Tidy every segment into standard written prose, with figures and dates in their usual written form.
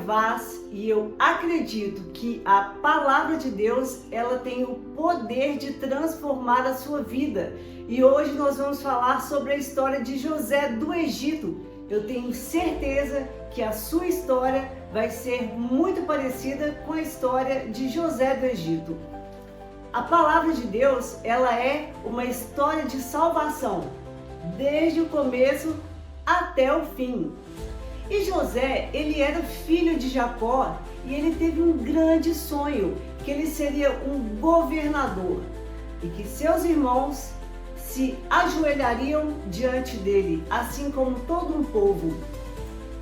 Vaz e eu acredito que a palavra de Deus, ela tem o poder de transformar a sua vida. E hoje nós vamos falar sobre a história de José do Egito. Eu tenho certeza que a sua história vai ser muito parecida com a história de José do Egito. A palavra de Deus, ela é uma história de salvação, desde o começo até o fim. E José, ele era filho de Jacó e ele teve um grande sonho, que ele seria um governador e que seus irmãos se ajoelhariam diante dele, assim como todo um povo.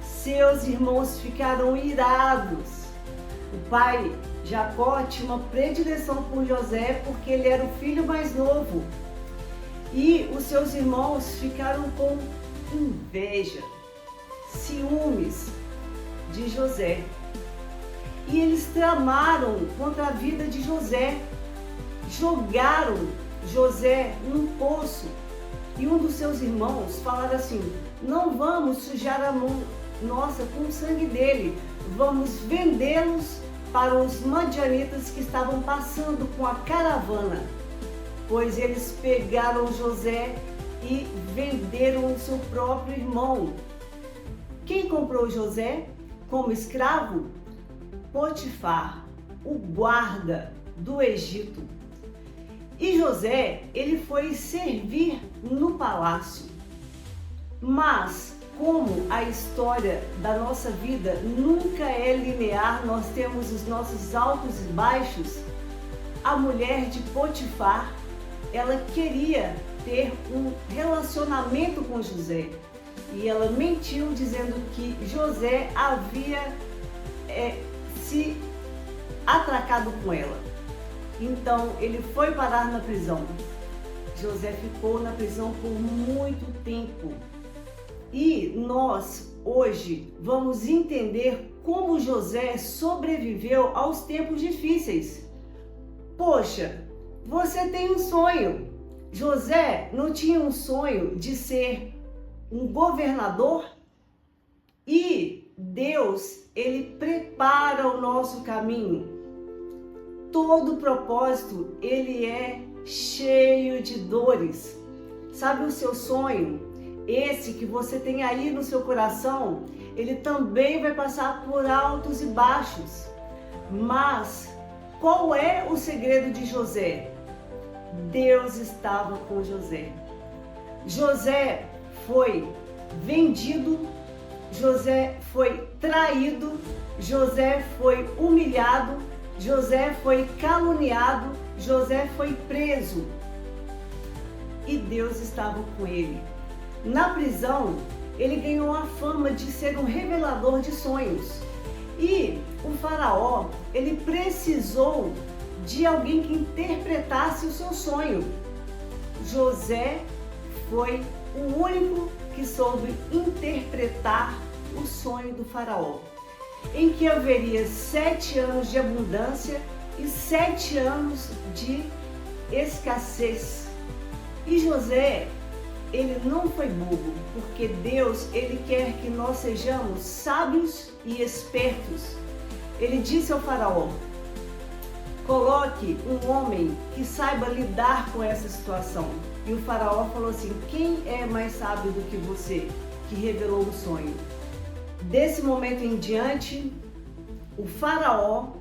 Seus irmãos ficaram irados. O pai Jacó tinha uma predileção por José porque ele era o filho mais novo. E os seus irmãos ficaram com inveja, ciúmes de José. E eles tramaram contra a vida de José. Jogaram José num poço. E um dos seus irmãos falaram assim: não vamos sujar a mão nossa com o sangue dele. Vamos vendê-los para os madianitas que estavam passando com a caravana. Pois eles pegaram José e venderam o seu próprio irmão. Quem comprou José como escravo? Potifar, o guarda do Egito. E José, ele foi servir no palácio. Mas, como a história da nossa vida nunca é linear, nós temos os nossos altos e baixos, a mulher de Potifar, ela queria ter um relacionamento com José. E ela mentiu dizendo que José havia se atracado com ela. Então ele foi parar na prisão. José ficou na prisão por muito tempo. E nós hoje vamos entender como José sobreviveu aos tempos difíceis. Poxa, você tem um sonho. José não tinha um sonho de ser um governador? E Deus, ele prepara o nosso caminho. Todo propósito, ele é cheio de dores. Sabe o seu sonho? Esse que você tem aí no seu coração, ele também vai passar por altos e baixos. Mas qual é o segredo de José? Deus estava com José. José foi vendido, José foi traído, José foi humilhado, José foi caluniado, José foi preso. E Deus estava com ele. Na prisão, ele ganhou a fama de ser um revelador de sonhos. E o faraó, ele precisou de alguém que interpretasse o seu sonho. José foi o único que soube interpretar o sonho do faraó, em que haveria 7 anos de abundância e 7 anos de escassez. E José, ele não foi bobo, porque Deus, ele quer que nós sejamos sábios e espertos. Ele disse ao faraó: coloque um homem que saiba lidar com essa situação. E o faraó falou assim: quem é mais sábio do que você, que revelou o sonho? Desse momento em diante, o faraó,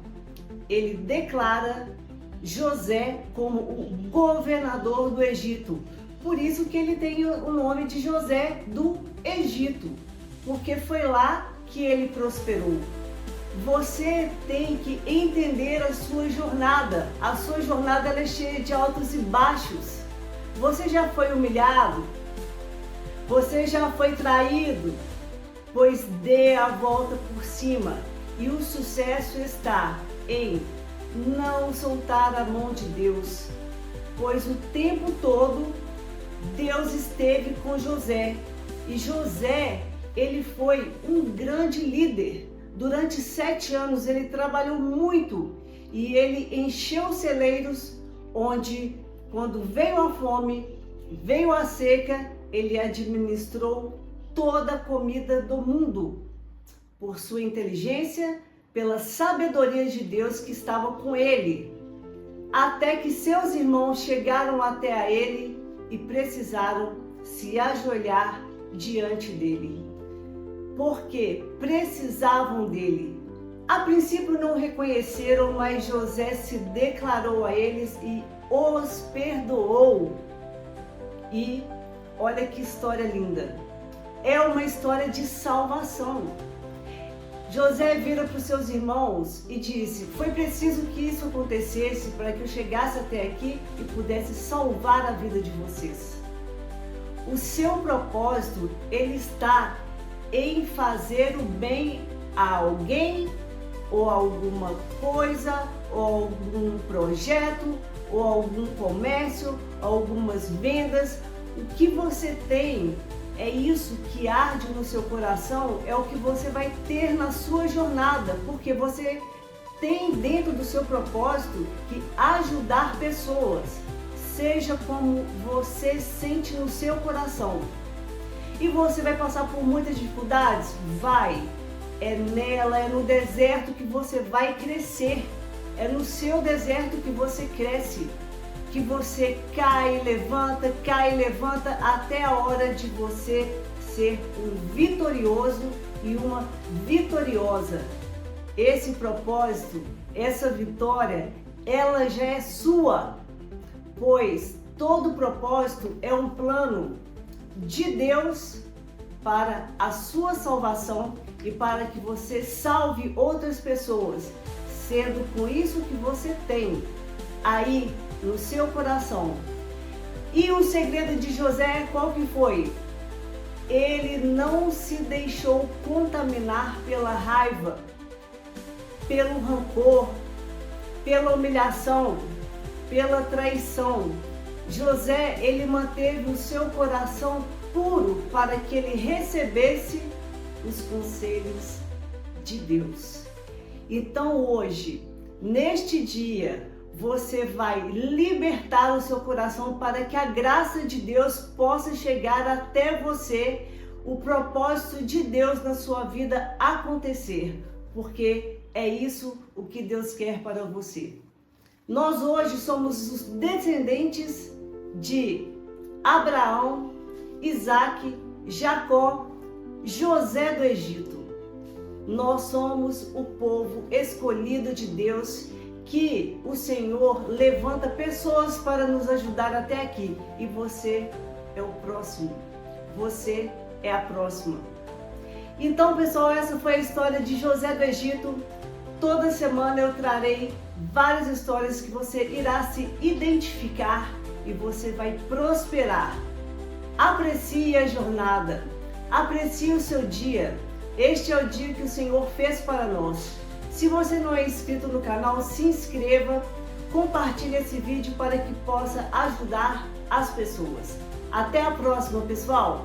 ele declara José como o governador do Egito. Por isso que ele tem o nome de José do Egito, porque foi lá que ele prosperou. Você tem que entender a sua jornada. A sua jornada, ela é cheia de altos e baixos. Você já foi humilhado? Você já foi traído? Pois dê a volta por cima. E o sucesso está em não soltar a mão de Deus. Pois o tempo todo Deus esteve com José. E José, ele foi um grande líder. Durante 7 anos ele trabalhou muito e ele encheu os celeiros, onde quando veio a fome, veio a seca, ele administrou toda a comida do mundo. por sua inteligência, pela sabedoria de Deus que estava com ele, até que seus irmãos chegaram até a ele e precisaram se ajoelhar diante dele, porque precisavam dele. A princípio não reconheceram, mas José se declarou a eles e os perdoou. E olha que história linda! É uma história de salvação. José vira para os seus irmãos e disse: foi preciso que isso acontecesse para que eu chegasse até aqui e pudesse salvar a vida de vocês. O seu propósito, ele está em fazer o bem a alguém, ou alguma coisa, ou algum projeto, ou algum comércio, algumas vendas. O que você tem, é isso que arde no seu coração, é o que você vai ter na sua jornada, porque você tem dentro do seu propósito que ajudar pessoas, seja como você sente no seu coração. E você vai passar por muitas dificuldades? Vai! É nela, é no deserto que você vai crescer, é no seu deserto que você cresce, que você cai e levanta até a hora de você ser um vitorioso e uma vitoriosa. Esse propósito, essa vitória, ela já é sua, pois todo propósito é um plano de Deus para a sua salvação e para que você salve outras pessoas, sendo com isso que você tem aí no seu coração. E o segredo de José, qual que foi? Ele não se deixou contaminar pela raiva, pelo rancor, pela humilhação, pela traição. José, ele manteve o seu coração puro para que ele recebesse os conselhos de Deus. Então hoje, neste dia, você vai libertar o seu coração para que a graça de Deus possa chegar até você, o propósito de Deus na sua vida acontecer, porque é isso o que Deus quer para você. Nós hoje somos os descendentes de Abraão, Isaac, Jacó, José do Egito. Nós somos o povo escolhido de Deus, que o Senhor levanta pessoas para nos ajudar até aqui. E você é o próximo. Você é a próxima. Então, pessoal, essa foi a história de José do Egito. Toda semana eu trarei várias histórias que você irá se identificar e você vai prosperar. Aprecie a jornada. Aprecie o seu dia. Este é o dia que o Senhor fez para nós. Se você não é inscrito no canal, se inscreva, compartilhe esse vídeo para que possa ajudar as pessoas. Até a próxima, pessoal!